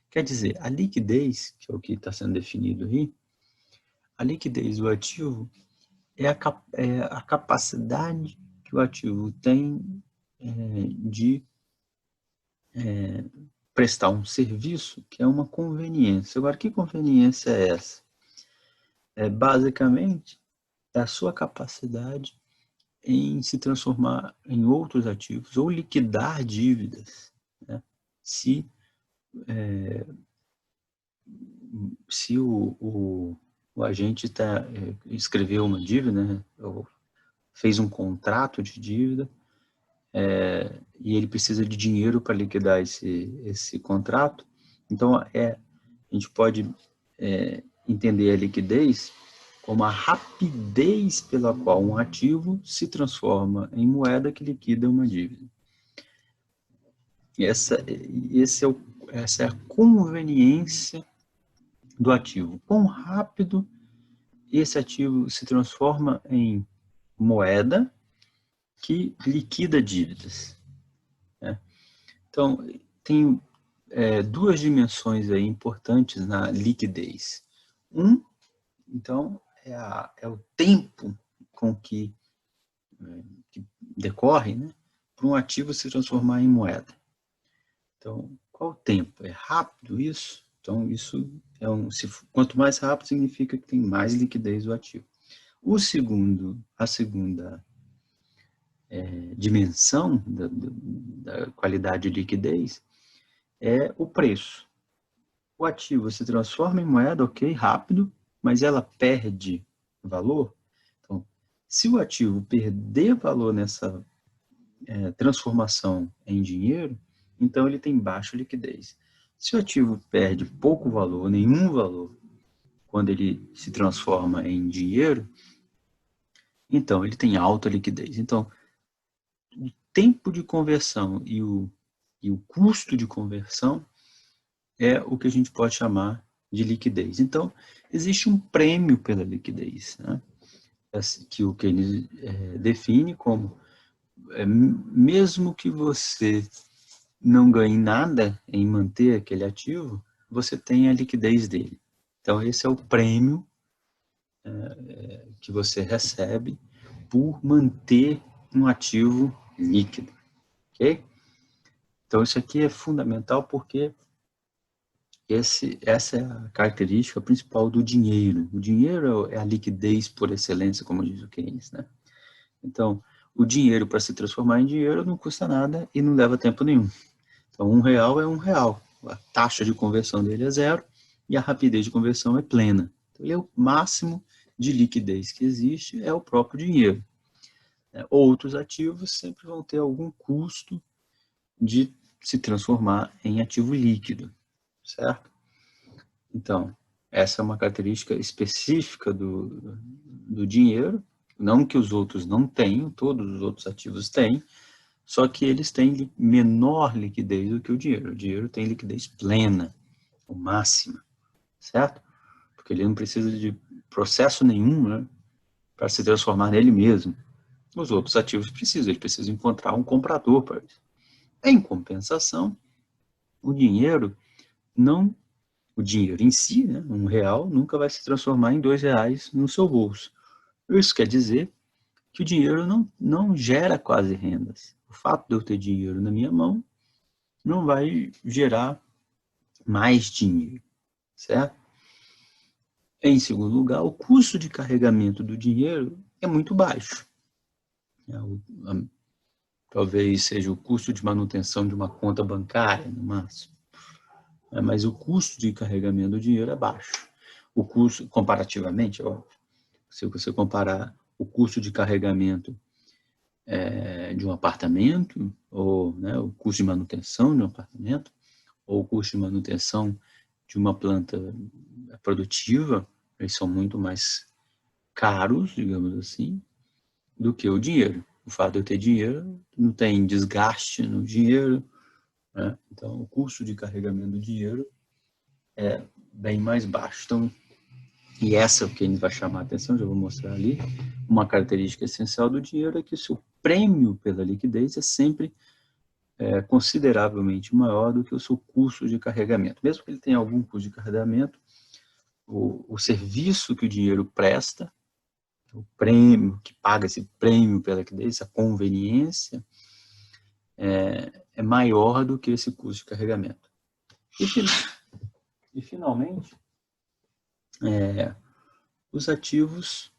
Quer dizer, a liquidez, que é o que está sendo definido aí, a liquidez do ativo é a capacidade que o ativo tem de prestar um serviço que é uma conveniência. Agora, que conveniência é essa? Basicamente, é a sua capacidade em se transformar em outros ativos ou liquidar dívidas, né? Se o agente escreveu uma dívida, né, ou fez um contrato de dívida, e ele precisa de dinheiro para liquidar esse contrato, então a gente pode entender a liquidez como a rapidez pela qual um ativo se transforma em moeda que liquida uma dívida. Essa é a conveniência do ativo. Quão rápido esse ativo se transforma em moeda que liquida dívidas, né? Então, tem duas dimensões aí importantes na liquidez. Então, é o tempo com que decorre, né, para um ativo se transformar em moeda. Então, qual o tempo? É rápido isso? Então, isso quanto mais rápido, significa que tem mais liquidez do ativo. A segunda dimensão da qualidade de liquidez é o preço. O ativo se transforma em moeda, ok, rápido, mas ela perde valor. Então, se o ativo perder valor nessa transformação em dinheiro, então ele tem baixa liquidez. Se o ativo perde pouco valor, nenhum valor, quando ele se transforma em dinheiro, então ele tem alta liquidez. Então, o tempo de conversão e o custo de conversão é o que a gente pode chamar de liquidez. Então, existe um prêmio pela liquidez, né? Que o Keynes define como mesmo que você não ganhe nada em manter aquele ativo, você tem a liquidez dele. Então, esse é o prêmio que você recebe por manter um ativo líquido, ok? Então, isso aqui é fundamental porque essa é a característica principal do dinheiro. O dinheiro é a liquidez por excelência, como diz o Keynes, né? Então, o dinheiro, para se transformar em dinheiro, não custa nada e não leva tempo nenhum. Então, R$1 é R$1. A taxa de conversão dele é 0 e a rapidez de conversão é plena. Então, ele é o máximo de liquidez que existe, é o próprio dinheiro. Outros ativos sempre vão ter algum custo de se transformar em ativo líquido, certo? Então, essa é uma característica específica do dinheiro, não que os outros não tenham, todos os outros ativos têm, só que eles têm menor liquidez do que o dinheiro. O dinheiro tem liquidez plena, ou máxima, certo? Porque ele não precisa de processo nenhum, né, para se transformar nele mesmo. Os outros ativos precisam, ele precisa encontrar um comprador para isso. Em compensação, o dinheiro em si, né, R$1, nunca vai se transformar em R$2 no seu bolso. Isso quer dizer que o dinheiro não gera quase rendas. O fato de eu ter dinheiro na minha mão não vai gerar mais dinheiro, certo? Em segundo lugar, o custo de carregamento do dinheiro é muito baixo. Talvez seja o custo de manutenção de uma conta bancária, no máximo. Mas o custo de carregamento do dinheiro é baixo. O custo, comparativamente, se você comparar o custo de carregamento de um apartamento, ou o custo de manutenção de um apartamento, ou o custo de manutenção de uma planta produtiva, eles são muito mais caros, digamos assim, do que o dinheiro. O fato de eu ter dinheiro, não tem desgaste no dinheiro, né? Então o custo de carregamento do dinheiro é bem mais baixo. Então, e essa é o que a gente vai chamar a atenção, já vou mostrar ali, uma característica essencial do dinheiro é que o seu prêmio pela liquidez é sempre consideravelmente maior do que o seu custo de carregamento. Mesmo que ele tenha algum custo de carregamento, o serviço que o dinheiro presta, o prêmio, que paga esse prêmio pela liquidez, essa conveniência, é maior do que esse custo de carregamento. E finalmente, os ativos,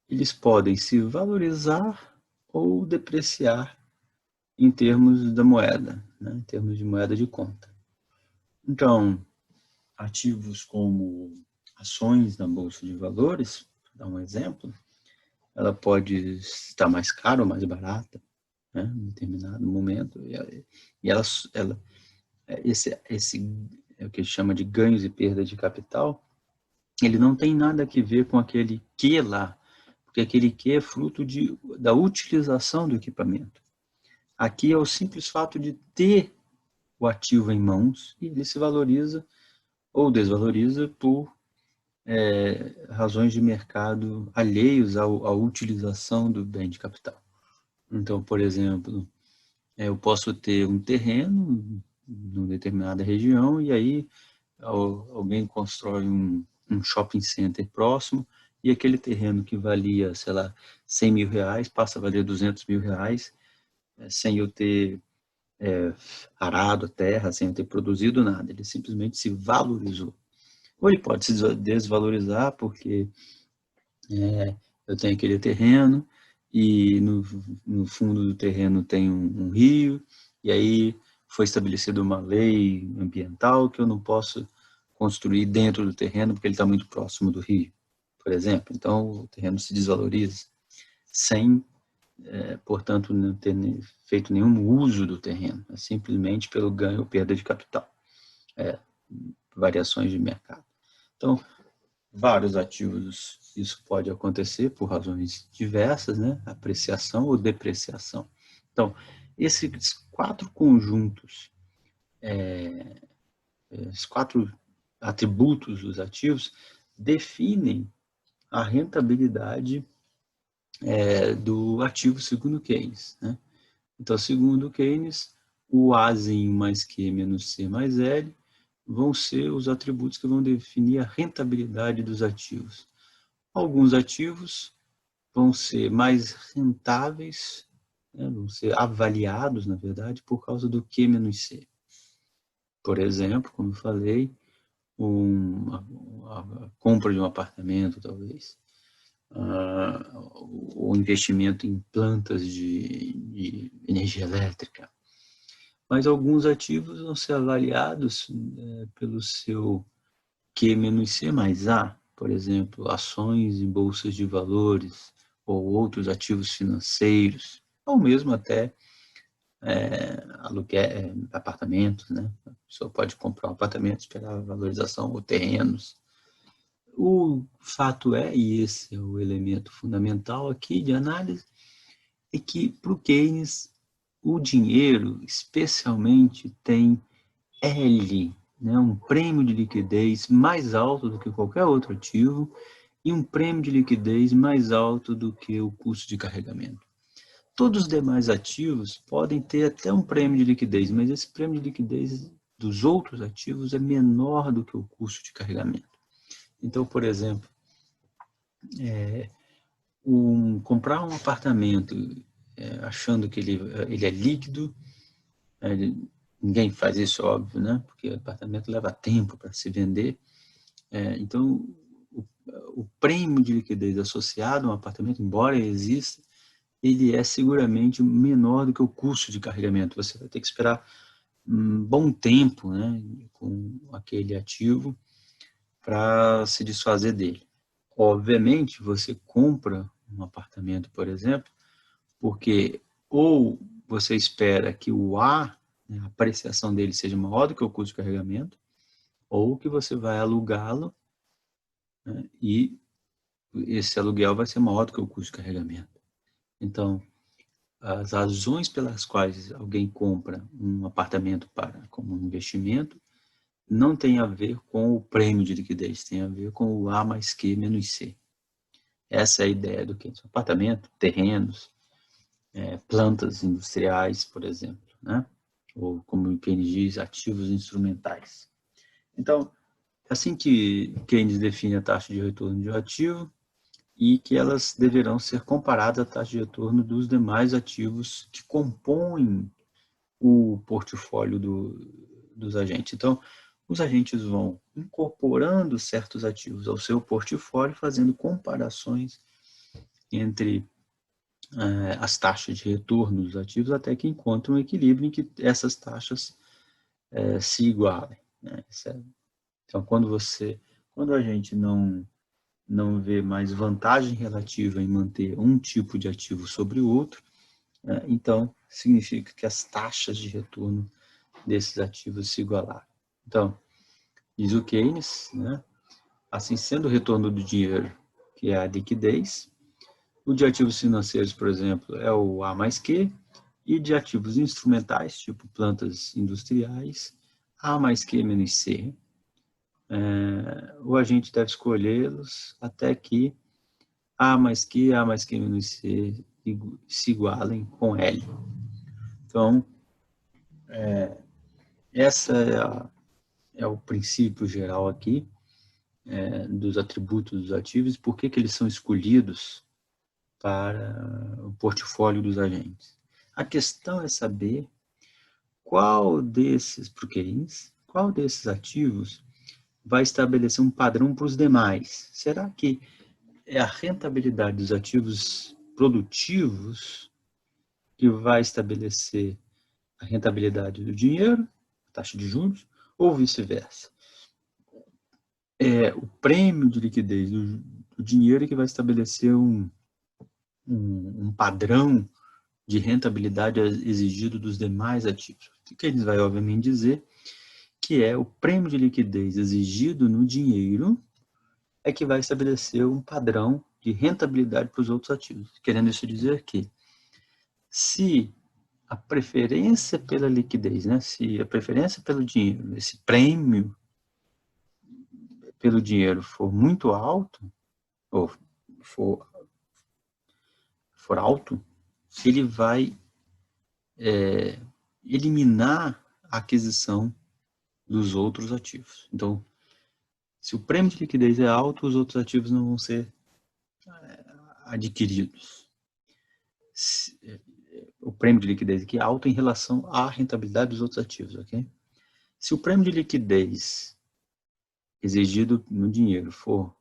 eles podem se valorizar ou depreciar em termos da moeda, né? Em termos de moeda de conta. Então, ativos como ações na Bolsa de Valores, para dar um exemplo, ela pode estar mais cara ou mais barata, né, em determinado momento, e esse é o que chama de ganhos e perdas de capital, ele não tem nada a ver com aquele que lá, porque aquele que é fruto da utilização do equipamento. Aqui é o simples fato de ter o ativo em mãos e ele se valoriza ou desvaloriza por razões de mercado alheios à utilização do bem de capital. Então, por exemplo, eu posso ter um terreno numa determinada região e aí alguém constrói um shopping center próximo e aquele terreno que valia, sei lá, 100 mil reais passa a valer 200 mil reais sem eu ter arado a terra, sem eu ter produzido nada. Ele simplesmente se valorizou. Ou ele pode se desvalorizar porque eu tenho aquele terreno e no fundo do terreno tem um rio, e aí foi estabelecida uma lei ambiental que eu não posso construir dentro do terreno porque ele está muito próximo do rio, por exemplo. Então o terreno se desvaloriza sem, portanto, não ter feito nenhum uso do terreno, simplesmente pelo ganho ou perda de capital, variações de mercado. Então, vários ativos, isso pode acontecer por razões diversas, né? Apreciação ou depreciação. Então, esses 4 conjuntos, esses 4 atributos dos ativos definem a rentabilidade do ativo segundo Keynes, né? Então, segundo Keynes, o Azinho mais Q menos C mais L vão ser os atributos que vão definir a rentabilidade dos ativos. Alguns ativos vão ser mais rentáveis, né, vão ser avaliados, na verdade, por causa do Q menos C. Por exemplo, como eu falei, a compra de um apartamento, talvez, o investimento em plantas de energia elétrica. Mas alguns ativos vão ser avaliados pelo seu Q-C mais A, por exemplo, ações em bolsas de valores ou outros ativos financeiros, ou mesmo até aluguel, apartamentos, né? A pessoa pode comprar um apartamento, esperar a valorização, ou terrenos. O fato e esse é o elemento fundamental aqui de análise, é que para o Keynes, o dinheiro, especialmente, tem L, né, um prêmio de liquidez mais alto do que qualquer outro ativo e um prêmio de liquidez mais alto do que o custo de carregamento. Todos os demais ativos podem ter até um prêmio de liquidez, mas esse prêmio de liquidez dos outros ativos é menor do que o custo de carregamento. Então, por exemplo, comprar um apartamento achando que ele é líquido, ninguém faz isso, óbvio, né? Porque o apartamento leva tempo para se vender. Então, o prêmio de liquidez associado a um apartamento, embora exista, ele é seguramente menor do que o custo de carregamento. Você vai ter que esperar um bom tempo, né, com aquele ativo para se desfazer dele. Obviamente, você compra um apartamento, por exemplo, porque ou você espera que o A, né, a apreciação dele seja maior do que o custo de carregamento, ou que você vai alugá-lo, né, e esse aluguel vai ser maior do que o custo de carregamento. Então, as razões pelas quais alguém compra um apartamento como um investimento não tem a ver com o prêmio de liquidez, tem a ver com o A mais Q menos C. Essa é a ideia do que? Apartamento, terrenos, plantas industriais, por exemplo, né? ou como o Keynes diz, ativos instrumentais. Então, é assim que Keynes define a taxa de retorno de um ativo e que elas deverão ser comparadas à taxa de retorno dos demais ativos que compõem o portfólio dos agentes. Então, os agentes vão incorporando certos ativos ao seu portfólio, fazendo comparações entre as taxas de retorno dos ativos, até que encontram um equilíbrio em que essas taxas se igualem. Né? Então, quando a gente não vê mais vantagem relativa em manter um tipo de ativo sobre o outro, então significa que as taxas de retorno desses ativos se igualaram. Então, diz o Keynes, né? Assim sendo o retorno do dinheiro, que é a liquidez, o de ativos financeiros, por exemplo, é o A mais Q, e de ativos instrumentais, tipo plantas industriais, A mais Q menos C. O agente deve escolhê-los até que A mais Q menos C se igualem com L. Então, essa é o princípio geral aqui dos atributos dos ativos, por que eles são escolhidos para o portfólio dos agentes. A questão é saber qual desses ativos vai estabelecer um padrão para os demais. Será que é a rentabilidade dos ativos produtivos que vai estabelecer a rentabilidade do dinheiro, a taxa de juros, ou vice-versa? É o prêmio de liquidez do dinheiro que vai estabelecer um padrão de rentabilidade exigido dos demais ativos. O que eles vai, obviamente, dizer que é o prêmio de liquidez exigido no dinheiro é que vai estabelecer um padrão de rentabilidade para os outros ativos. Querendo isso dizer que se a preferência pela liquidez, né, se a preferência pelo dinheiro, esse prêmio pelo dinheiro for muito alto, ou for alto, ele vai eliminar a aquisição dos outros ativos. Então, se o prêmio de liquidez é alto, os outros ativos não vão ser adquiridos. O prêmio de liquidez aqui é alto em relação à rentabilidade dos outros ativos, ok? Se o prêmio de liquidez exigido no dinheiro for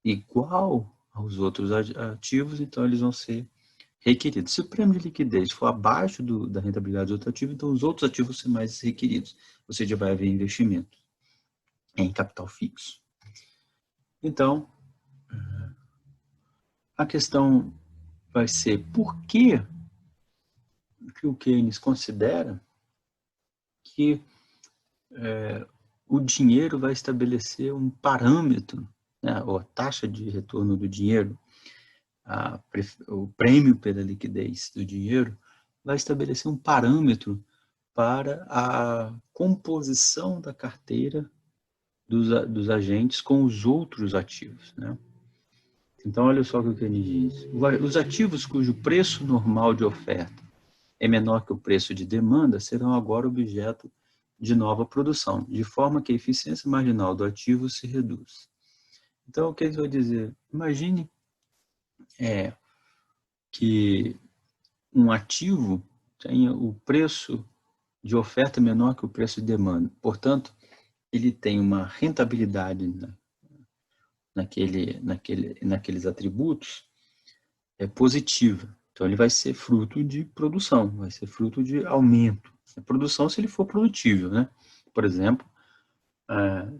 igual aos outros ativos, então eles vão ser requeridos. Se o prêmio de liquidez for abaixo da rentabilidade dos outros ativos, então os outros ativos vão ser mais requeridos. Ou seja, vai haver investimento em capital fixo. Então, a questão vai ser por que o Keynes considera que o dinheiro vai estabelecer um parâmetro, né, ou a taxa de retorno do dinheiro, o prêmio pela liquidez do dinheiro, vai estabelecer um parâmetro para a composição da carteira dos agentes com os outros ativos, né? Então, olha só o que ele diz. Os ativos cujo preço normal de oferta é menor que o preço de demanda serão agora objeto de nova produção, de forma que a eficiência marginal do ativo se reduz. Então, o que ele vai dizer? Imagine que um ativo tenha o preço de oferta menor que o preço de demanda. Portanto, ele tem uma rentabilidade naqueles atributos positiva. Então, ele vai ser fruto de produção, vai ser fruto de aumento. A produção, se ele for produtível, né? Por exemplo,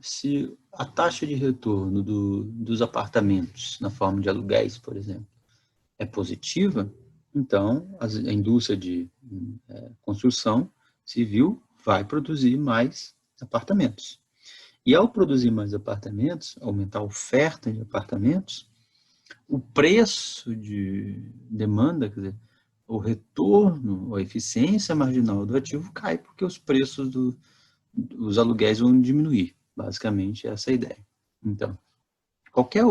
se a taxa de retorno dos apartamentos, na forma de aluguéis, por exemplo, é positiva, então a indústria de construção civil vai produzir mais apartamentos. E ao produzir mais apartamentos, aumentar a oferta de apartamentos, o preço de demanda, quer dizer, o retorno, a eficiência marginal do ativo cai, porque os preços dos aluguéis vão diminuir. Basicamente, essa é a ideia. Então, qualquer